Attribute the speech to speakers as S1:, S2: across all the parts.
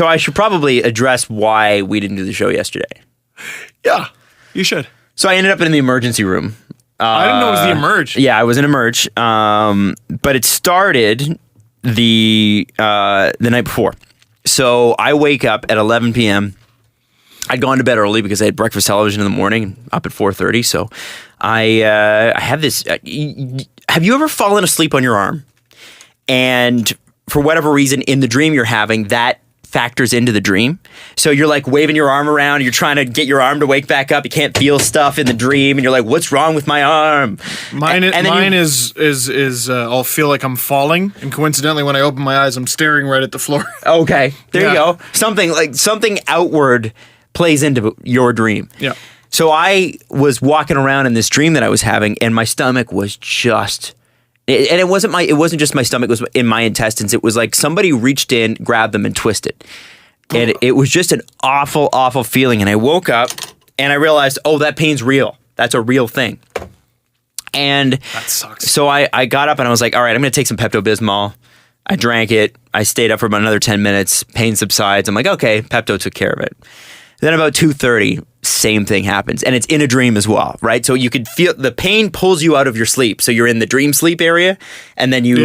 S1: So I should probably address why we didn't do the show yesterday.
S2: Yeah, you should.
S1: So I ended up in the emergency room.
S2: I didn't know it was the emerge.
S1: Yeah, I was in emerge. But it started the night before. So I wake up at 11 p.m. I'd gone to bed early because I had breakfast television in the morning, up at 4:30. So I have this. Have you ever fallen asleep on your arm? And for whatever reason, in the dream you're having, that factors into the dream. So you're like waving your arm around, you're trying to get your arm to wake back up, you can't feel stuff in the dream, and you're like, what's wrong with my arm?
S2: Mine is I'll feel like I'm falling, and coincidentally when I open my eyes I'm staring right at the floor.
S1: Okay, there you go. Something outward plays into your dream.
S2: Yeah.
S1: So I was walking around in this dream that I was having, and my stomach was just... And it wasn't just my stomach, it was in my intestines. It was like somebody reached in, grabbed them, and twisted. And it was just an awful, awful feeling. And I woke up and I realized, oh, that pain's real. That's a real thing. And
S2: that sucks.
S1: So I got up and I was like, all right, I'm going to take some Pepto-Bismol. I drank it. I stayed up for about another 10 minutes. Pain subsides. I'm like, okay, Pepto took care of it. Then about 2:30, same thing happens. And it's in a dream as well, right? So you could feel the pain pulls you out of your sleep. So you're in the dream sleep area and then you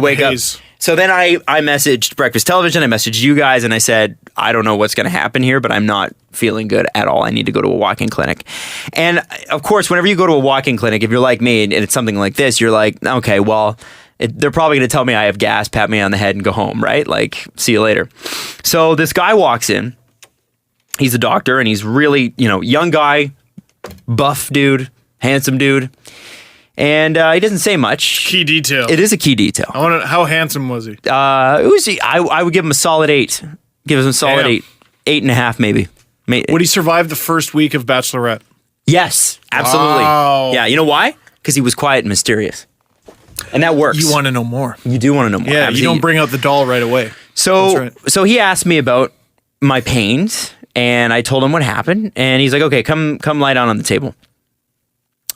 S1: wake up. So then I messaged Breakfast Television, I messaged you guys, and I said, I don't know what's going to happen here, but I'm not feeling good at all. I need to go to a walk-in clinic. And of course, whenever you go to a walk-in clinic, if you're like me and it's something like this, you're like, okay, well, they're probably going to tell me I have gas, pat me on the head and go home, right? Like, see you later. So this guy walks in. He's a doctor, and he's really, young guy, buff dude, handsome dude. And he doesn't say much.
S2: Key detail.
S1: It is a key detail.
S2: I wonder, how handsome was he?
S1: I would give him a solid 8. Give him a solid 8. 8.5 maybe.
S2: Would he survive the first week of Bachelorette?
S1: Yes, absolutely.
S2: Wow.
S1: Yeah, you know why? Because he was quiet and mysterious. And that works.
S2: You want to know more.
S1: You do want to know more.
S2: Yeah, you don't bring out the doll right away.
S1: So he asked me about my pains. And I told him what happened, and he's like, okay, come lie down on the table.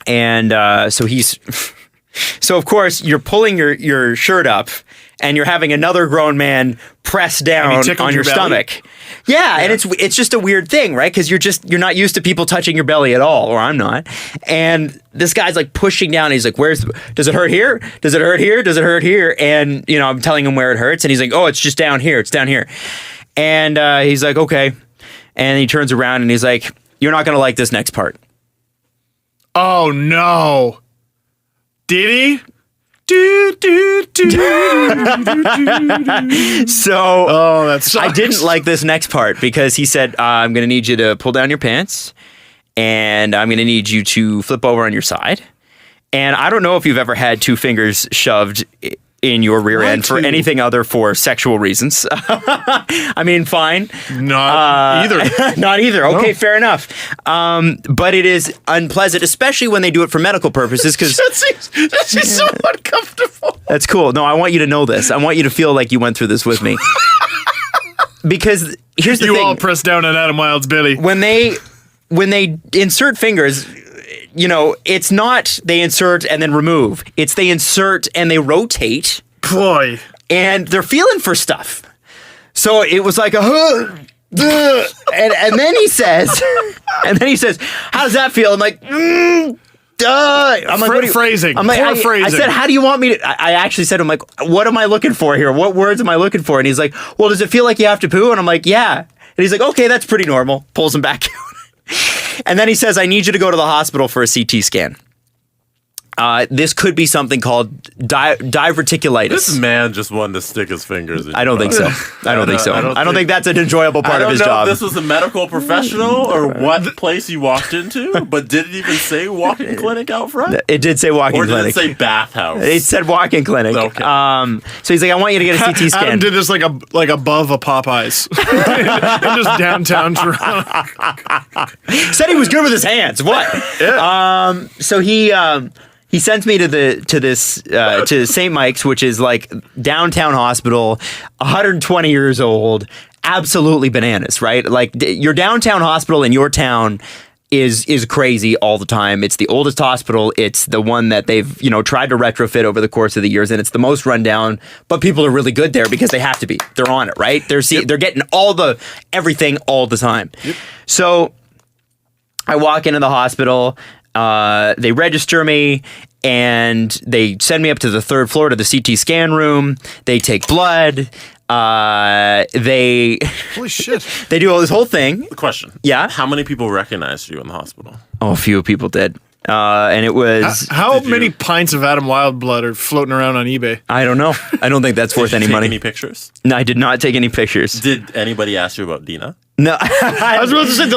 S1: And so of course, you're pulling your shirt up, and you're having another grown man press down on your stomach. Yeah, and it's just a weird thing, right? Because you're not used to people touching your belly at all, or I'm not. And this guy's like pushing down, and he's like, does it hurt here? Does it hurt here? Does it hurt here? And, I'm telling him where it hurts, and he's like, oh, it's just down here. It's down here. And he's like, okay. And he turns around and he's like, you're not going to like this next part.
S2: Oh, no. Did he?
S1: So
S2: that sucks.
S1: I didn't like this next part because he said, I'm going to need you to pull down your pants and I'm going to need you to flip over on your side. And I don't know if you've ever had 2 fingers shoved in your rear end for anything other for sexual reasons. I mean, fine.
S2: Not either.
S1: Not either. Okay, fair enough. But it is unpleasant, especially when they do it for medical purposes. Because
S2: that seems so uncomfortable.
S1: That's cool. No, I want you to know this. I want you to feel like you went through this with me. Because here's the thing.
S2: You all press down on Adam Wylde's belly.
S1: When they insert fingers... it's not they insert and then remove. It's they insert and they rotate.
S2: Boy.
S1: And they're feeling for stuff. So it was like and then he says, how does that feel? I'm like, I'm like,
S2: phrasing.
S1: I'm like, I said, how do you want me to? I actually said to him, like, what am I looking for here? What words am I looking for? And he's like, well, does it feel like you have to poo? And I'm like, yeah. And he's like, okay, that's pretty normal. Pulls him back out. And then he says, I need you to go to the hospital for a CT scan. This could be something called diverticulitis.
S3: This man just wanted to stick his fingers in.
S1: I don't think so. I don't think that's an enjoyable part of his job.
S3: I don't know if this was a medical professional or what place he walked into, but did it even say walk-in clinic out front?
S1: It did say walk-in clinic.
S3: Or did it say bathhouse?
S1: It said walk-in clinic.
S3: Okay.
S1: So he's like, I want you to get a CT scan.
S2: Adam did this like above a Popeyes. In just downtown Toronto.
S1: Said he was good with his hands. What?
S2: Yeah.
S1: So he sends me to St. Mike's, which is like downtown hospital, 120 years old, absolutely bananas, right? Like your downtown hospital in your town is crazy all the time. It's the oldest hospital. It's the one that they've, tried to retrofit over the course of the years, and it's the most rundown, but people are really good there because they have to be. They're on it, right? They're getting everything all the time. Yep. So I walk into the hospital, they register me, and they send me up to the 3rd floor to the CT scan room. They take blood.
S2: Holy shit.
S1: They do all this whole thing.
S3: Question.
S1: Yeah.
S3: How many people recognized you in the hospital?
S1: Oh, a few people did. And it was...
S2: How many pints of Adam Wylde blood are floating around on eBay?
S1: I don't know. I don't think that's worth any money.
S3: Did you take any pictures?
S1: No, I did not take any pictures.
S3: Did anybody ask you about Dina?
S1: No.
S2: I was about to say,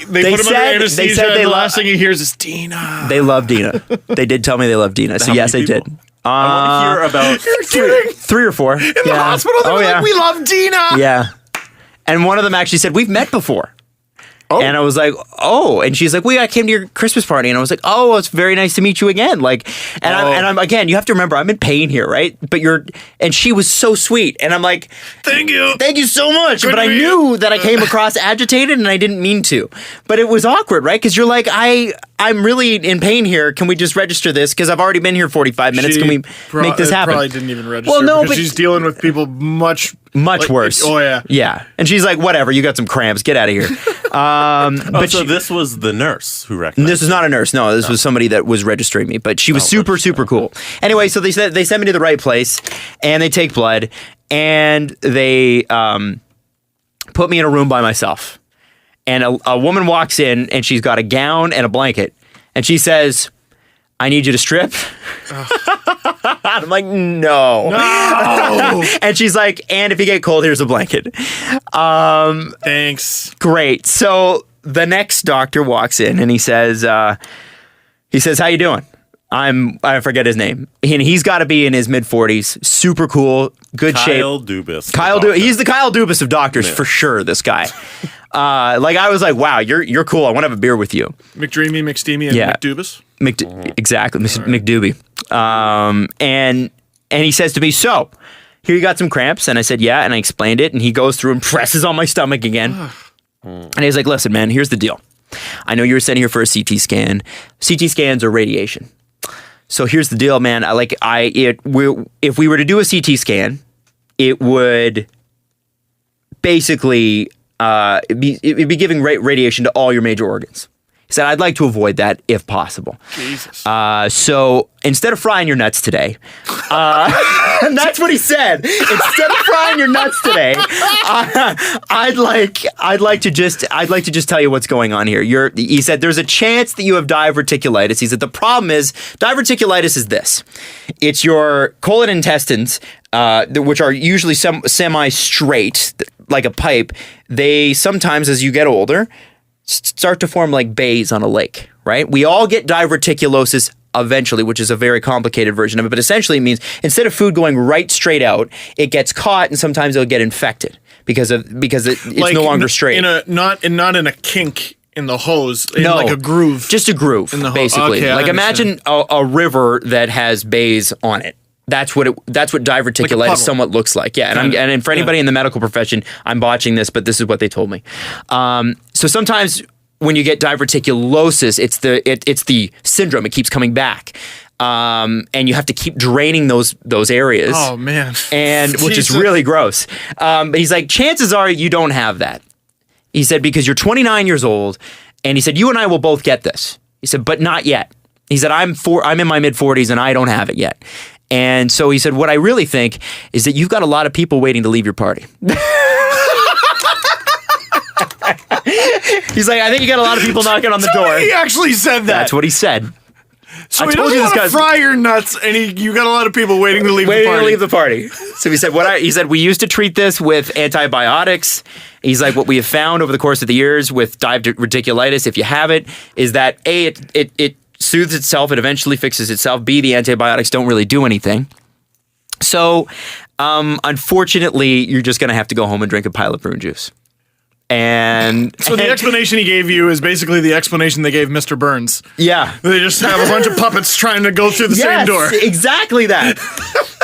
S2: they put him under anesthesia, and the last thing he hears is Dina.
S1: They love Dina. They did tell me they love Dina. So yes, they did.
S3: I want to hear about...
S2: You're kidding?
S1: 3 or 4.
S2: In the hospital, they were like, we love Dina.
S1: Yeah. And one of them actually said, we've met before.
S2: Oh.
S1: And I was like, oh. And she's like, I came to your Christmas party. And I was like, oh, it's very nice to meet you again. I'm again, you have to remember, I'm in pain here, right? And she was so sweet. And I'm like,
S2: thank you
S1: so much.
S2: Good
S1: but I knew that I came across agitated and I didn't mean to. But it was awkward, right? Because you're like, I'm really in pain here. Can we just register this? Because I've already been here 45 minutes. Can we make this happen?
S2: Probably didn't even register.
S1: Well, no,
S2: because she's dealing with people much
S1: worse.
S2: Oh, yeah.
S1: Yeah. And she's like, whatever, you got some cramps. Get out of here.
S3: So this was the nurse who recognized
S1: This is not a nurse. No, this was somebody that was registering me. But she was super cool. Anyway, so they sent me to the right place, and they take blood, and they put me in a room by myself. And a woman walks in, and she's got a gown and a blanket. And she says, I need you to strip. I'm like, no. And she's like, and if you get cold, here's a blanket.
S2: Thanks.
S1: Great. So the next doctor walks in, and he says, how you doing? I forget his name. And he's got to be in his mid-40s. Super cool. Good shape.
S3: Kyle Dubas.
S1: He's the Kyle Dubas of doctors for sure, this guy. I was like, wow, you're cool. I want to have a beer with you.
S2: McDreamy, McSteamy, and McDubas.
S1: Exactly, Mr. McDoobie. And he says to me, so, here you got some cramps? And I said, yeah, and I explained it, and he goes through and presses on my stomach again. And he's like, listen, man, here's the deal. I know you were sent here for a CT scan. CT scans are radiation. So here's the deal, man. If we were to do a CT scan, it would basically it'd be giving radiation to all your major organs. He said, I'd like to avoid that if possible.
S2: Jesus.
S1: So instead of frying your nuts today, and that's what he said. Instead of frying your nuts today, I'd like to just tell you what's going on here. He said, there's a chance that you have diverticulitis. He said, the problem is diverticulitis is this. It's your colon intestines, which are usually semi-straight, like a pipe. They sometimes, as you get older, start to form like bays on a lake, right? We all get diverticulosis eventually, which is a very complicated version of it, but essentially it means instead of food going right straight out, it gets caught and sometimes it'll get infected because it's like no longer straight.
S2: Not in a kink in the hose, like a groove.
S1: Just a groove, in the basically. Okay, like imagine a river that has bays on it. That's what diverticulitis like somewhat looks like. Yeah, and for anybody in the medical profession, I'm botching this, but this is what they told me. So sometimes when you get diverticulosis, it's the syndrome. It keeps coming back, and you have to keep draining those areas.
S2: Oh man,
S1: which is really gross. But he's like, chances are you don't have that. He said because you're 29 years old, and he said you and I will both get this. He said, but not yet. He said I'm in my mid-40s and I don't have it yet. And so he said, what I really think is that you've got a lot of people waiting to leave your party. He's like, I think you got a lot of people knocking on the door.
S2: He actually said that.
S1: That's what he said.
S2: So he doesn't want to fry your nuts, and you got a lot of people waiting to leave the party.
S1: So he said, he said, we used to treat this with antibiotics. He's like, what we have found over the course of the years with diverticulitis, if you have it, is that A, it soothes itself, it eventually fixes itself. B, the antibiotics don't really do anything. So, unfortunately, you're just going to have to go home and drink a pile of prune juice. And
S2: So the explanation he gave you is basically the explanation they gave Mr. Burns.
S1: yeah.
S2: They just have a bunch of puppets trying to go through the same door.
S1: Exactly that.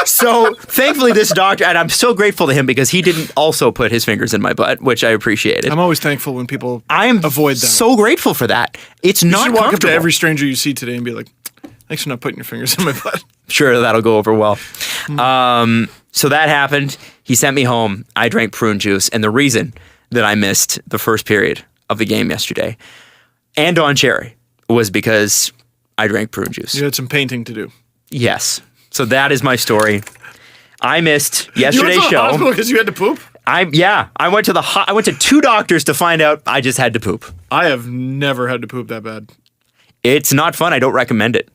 S1: So thankfully this doctor, and I'm so grateful to him because he didn't also put his fingers in my butt, which I appreciated.
S2: I'm always thankful when people
S1: I am
S2: avoid that.
S1: so grateful for that. It's
S2: you
S1: not
S2: should walk up
S1: comfortable.
S2: to every stranger you see today and be like, thanks for not putting your fingers in my butt.
S1: Sure, that'll go over well. So that happened. He sent me home. I drank prune juice. And the reason that I missed the first period of the game yesterday and on Cherry was because I drank prune juice.
S2: You had some painting to do.
S1: Yes. So that is my story. I missed yesterday's
S2: You went to the
S1: show.
S2: hospital because you had to poop?
S1: I went to I went to 2 doctors to find out I just had to poop.
S2: I have never had to poop that bad.
S1: It's not fun. I don't recommend it.